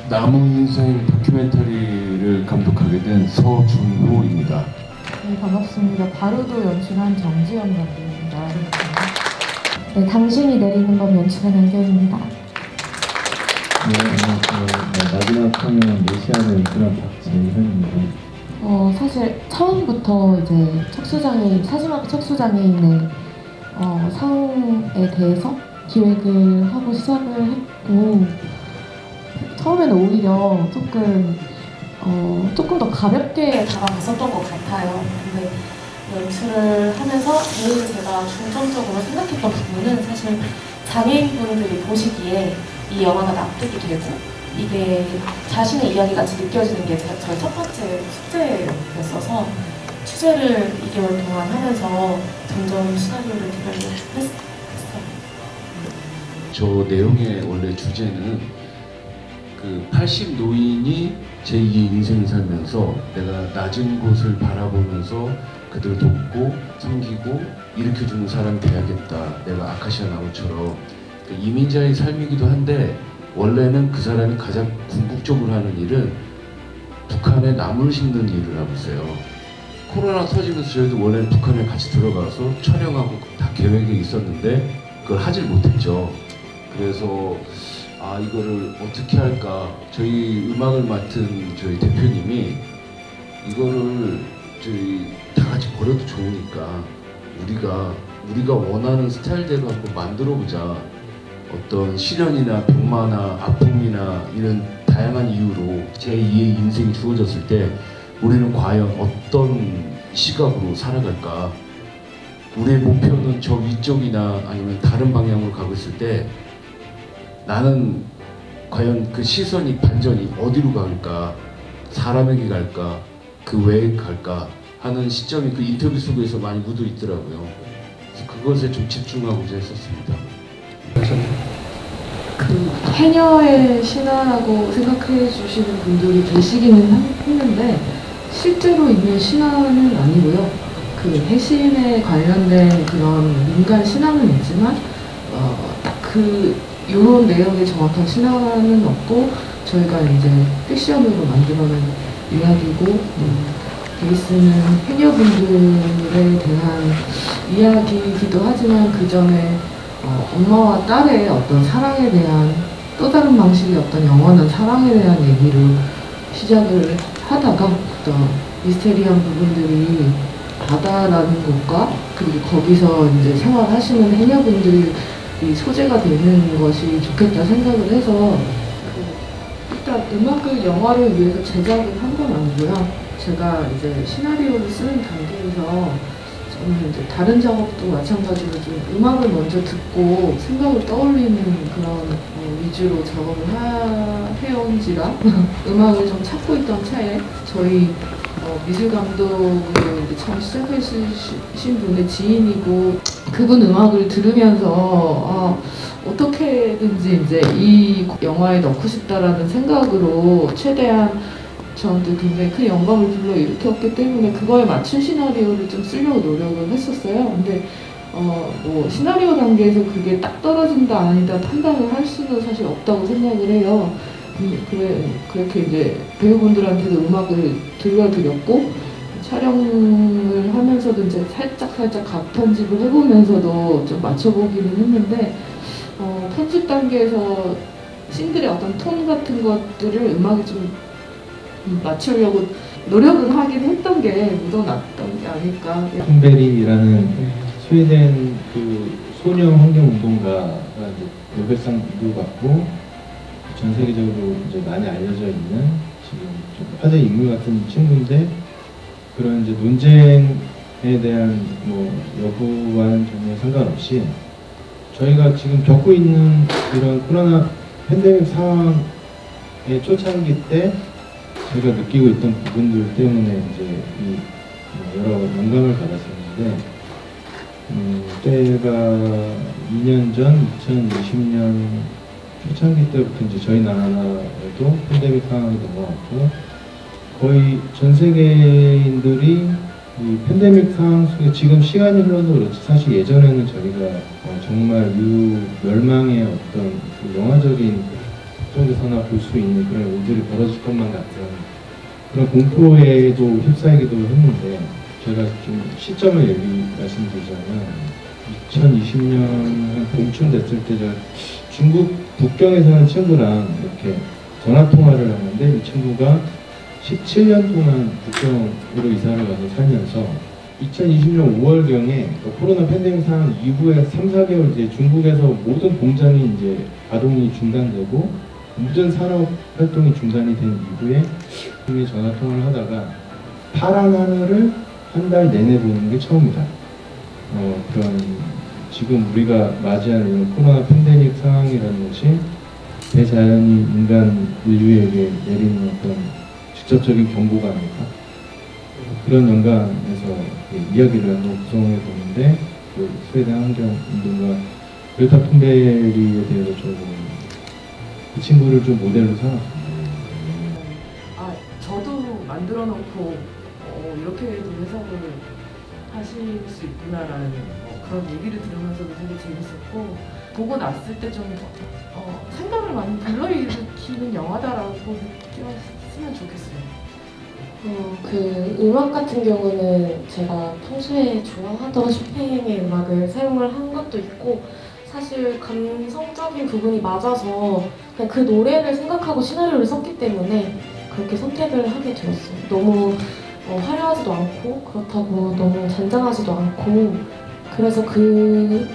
나무 인생 다큐멘터리를 감독하게 된 서준호입니다. 네, 반갑습니다. 바로도 연출한 정지현 감독입니다. 네, 당신이 내리는 건 연출한 안경입니다. 네, 안녕하세요. 마지막 화면 메시아를 연출한 박재현입니다. 사실 처음부터 이제 척수장애인, 사진학과 척수장애인의 상에 대해서 기획을 하고 시작을 했고, 처음에는 오히려 조금 더 가볍게 다가갔었던 것 같아요. 근데 연출을 하면서 제일 제가 중점적으로 생각했던 부분은 사실 장애인분들이 보시기에 이 영화가 납득이 되고 이게 자신의 이야기 같이 느껴지는 게 저의 첫 번째 숙제였어서 취재를 2개월 동안 하면서 점점 시나리오를 디벨롭했어요. 저 내용의 원래 주제는 그 80 노인이 제2의 인생을 살면서 내가 낮은 곳을 바라보면서 그들 돕고 섬기고 일으켜주는 사람이 돼야겠다. 내가 아카시아 나무처럼 그 이민자의 삶이기도 한데 원래는 그 사람이 가장 궁극적으로 하는 일은 북한에 나무를 심는 일을 하고 있어요. 코로나 터지면서 저희도 원래는 북한에 같이 들어가서 촬영하고 다 계획이 있었는데 그걸 하질 못했죠. 그래서 이거를 어떻게 할까? 저희 음악을 맡은 저희 대표님이 이거를 저희 다 같이 버려도 좋으니까 우리가 원하는 스타일대로 한번 만들어보자. 어떤 시련이나 병마나 아픔이나 이런 다양한 이유로 제2의 인생이 주어졌을 때 우리는 과연 어떤 시각으로 살아갈까? 우리의 목표는 저 위쪽이나 아니면 다른 방향으로 가고 있을 때 나는 과연 그 시선이 반전이 어디로 갈까? 사람에게 갈까? 그 외에 갈까? 하는 시점이 그 인터뷰 속에서 많이 묻어 있더라고요. 그래서 그것에 좀 집중하고자 했었습니다. 그 해녀의 신화라고 생각해 주시는 분들이 계시기는 했는데 실제로 있는 신화는 아니고요. 그 해신에 관련된 그런 민간 신화는 있지만 이런 내용의 정확한 신화는 없고 저희가 이제 픽션으로 만들어낸 이야기고 베이스는 해녀분들에 대한 이야기이기도 하지만 그 전에 엄마와 딸의 어떤 사랑에 대한 또 다른 방식의 어떤 영원한 사랑에 대한 얘기로 시작을 하다가 어떤 미스테리한 부분들이 바다라는 곳과 그리고 거기서 이제 생활하시는 해녀분들이 소재가 되는 것이 좋겠다 생각을 해서 일단 음악을 영화를 위해서 제작을 한 건 아니고요. 제가 이제 시나리오를 쓰는 단계에서 저는 이제 다른 작업도 마찬가지로 좀 음악을 먼저 듣고 생각을 떠올리는 그런 위주로 작업을 해온지라 음악을 좀 찾고 있던 차에 저희 미술 감독을 처음 시작하신 분의 지인이고 그분 음악을 들으면서 어떻게든지 이제 이 영화에 넣고 싶다라는 생각으로 최대한 저한테 굉장히 큰 영감을 불러일으켰기 때문에 그거에 맞춘 시나리오를 좀 쓰려고 노력을 했었어요. 근데 뭐 시나리오 단계에서 그게 딱 떨어진다 아니다 판단을 할 수는 사실 없다고 생각을 해요. 그렇게 이제 배우분들한테도 음악을 들려드렸고 촬영을 하면서도 이제 살짝 각 편집을 해보면서도 좀 맞춰보기는 했는데 편집 단계에서 씬들의 어떤 톤 같은 것들을 음악에 좀 맞추려고 노력을 하긴 했던 게 묻어났던 게 아닐까. 톰베리라는 스웨덴 그 소녀 환경 운동가가 이제 노벨상도 받고 전 세계적으로 이제 많이 알려져 있는 지금 좀 화제 인물 같은 친구인데 그런 이제 논쟁에 대한 뭐 여부와는 전혀 상관없이 저희가 지금 겪고 있는 이런 코로나 팬데믹 상황의 초창기 때 제가 느끼고 있던 부분들 때문에 이제 여러 영감을 받았었는데 때가 2년 전 2020년 초창기 때부터 이제 저희 나라에도 팬데믹 상황이 넘어왔고 거의 전 세계인들이 이 팬데믹 상황 속에 지금 시간이 흘러서 그렇지 사실 예전에는 저희가 정말 멸망의 어떤 그 영화적인 극동에서나 볼 수 있는 그런 일들이 벌어질 것만 같은 그런 공포에도 휩싸이기도 했는데 제가 좀 시점을 말씀드리자면 2020년 봄쯤 됐을 때 제가 중국 북경에 사는 친구랑 이렇게 전화 통화를 하는데 이 친구가 17년 동안 북경으로 이사를 가서 살면서 2020년 5월경에 코로나 팬데믹 상황 이후에 3, 4개월 이제 중국에서 모든 공장이 이제 가동이 중단되고 모든 산업 활동이 중단이 된 이후에 전화 통화를 하다가 파란 하늘을 한 달 내내 보는 게 처음이다. 그런 지금 우리가 맞이하는 이런 코로나 팬데믹 상황이라는 것이 대자연이 인간 인류에게 내리는 어떤 직접적인 경고가 아닐까? 그런 연관에서 이야기를 한번 구성해 보는데 그 스웨덴 환경운동가 그레타 툰베리에 대해서 조금 그 친구를 좀 모델로 삼았습니다. 저도 만들어 놓고 이렇게도 해석을 하실 수 있구나라는 그런 얘기를 들으면서도 되게 재밌었고 보고 났을 때 좀 생각을 많이 불러일으키는 영화다라고 느꼈으면 좋겠어요. 그 음악 같은 경우는 제가 평소에 좋아하던 쇼팽의 음악을 사용을 한 것도 있고 사실 감성적인 부분이 맞아서 그냥 그 노래를 생각하고 시나리오를 썼기 때문에 그렇게 선택을 하게 되었어요. 너무 화려하지도 않고 그렇다고 너무 잔잔하지도 않고 그래서 그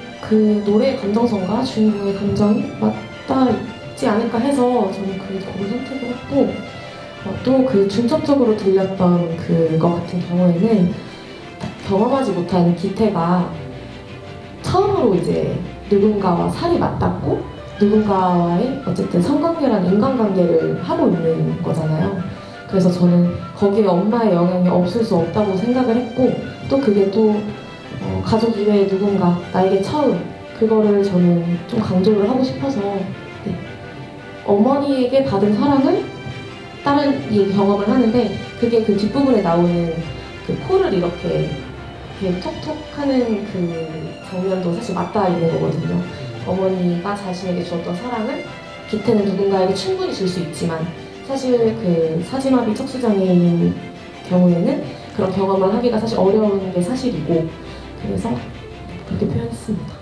노래의 감정성과 주인공의 감정이 맞닿아 있지 않을까 해서 저는 그 곡을 선택을 했고 또 그 중첩적으로 들렸던 그거 같은 경우에는 경험하지 못한 기태가 처음으로 이제 누군가와 살이 맞닿고 누군가와의 어쨌든 성관계란 인간관계를 하고 있는 거잖아요. 그래서 저는 거기에 엄마의 영향이 없을 수 없다고 생각을 했고 또 그게 또 가족 이외의 누군가 나에게 처음 그거를 저는 좀 강조를 하고 싶어서 네. 어머니에게 받은 사랑을 다른 경험을 하는데 그게 그 뒷부분에 나오는 그 코를 이렇게 톡톡 하는 그 장면도 사실 맞닿아 있는 거거든요. 어머니가 자신에게 주었던 사랑을 기태는 누군가에게 충분히 줄 수 있지만 사실 그 사지마비 척수장애인 경우에는 그런 경험을 하기가 사실 어려운 게 사실이고 그래서 그렇게 표현했습니다.